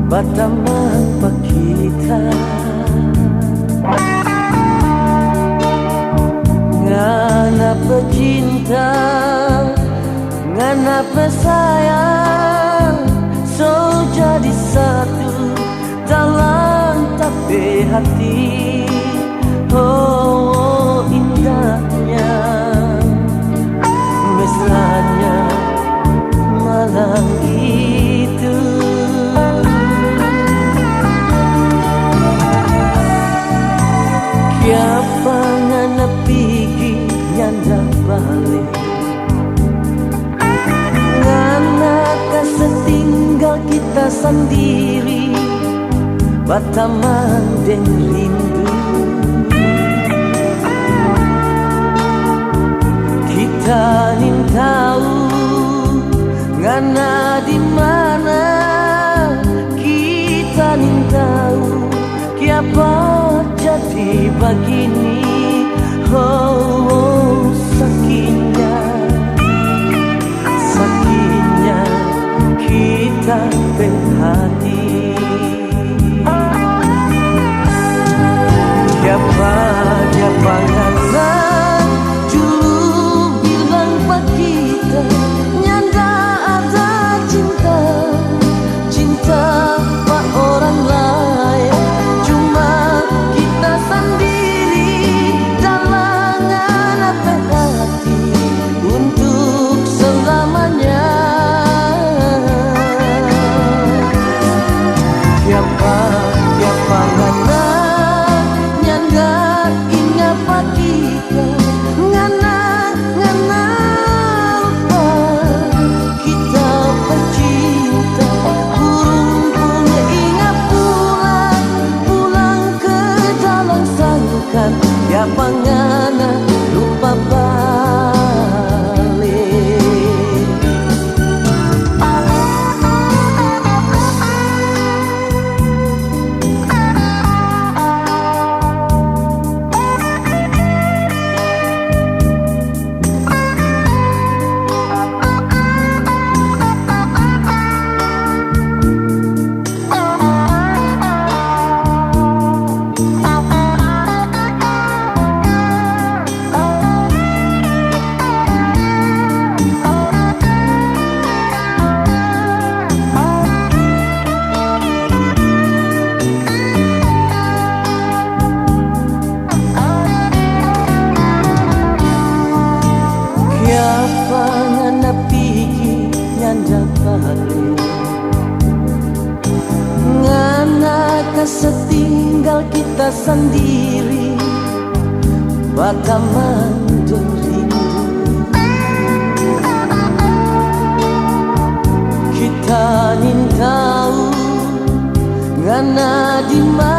Batamang pakita ngana pecinta, ngana pesayang, so jadi satu dalam tapi hati. Oh indahnya mesranya malam itu. Siapa ngana pigi nyanda balik, ngana kesetinggal kita sendiri, Batamang deng rindu. Kita nin tahu ngana di mana, kita nin tahu kiapa jadi begini. Oh, sakitnya, sakitnya kita berhati. Siapa ngana dulu bilang pak kita nyanda ada cinta, cinta pak orang lain. Cuma kita sendiri dalam ngana hati untuk selamanya. Siapa ngana nyanda ingat pak kita, ngana lupa kita pecinta. Burung pun ingat pulang ke dalam sangkan. Siapa ngana lupa balik. Siapa ngana pigi nyanda balik, ngana kesetinggal kita sendiri, Batamang deng rindu. Kita nin tahu ngana di mana.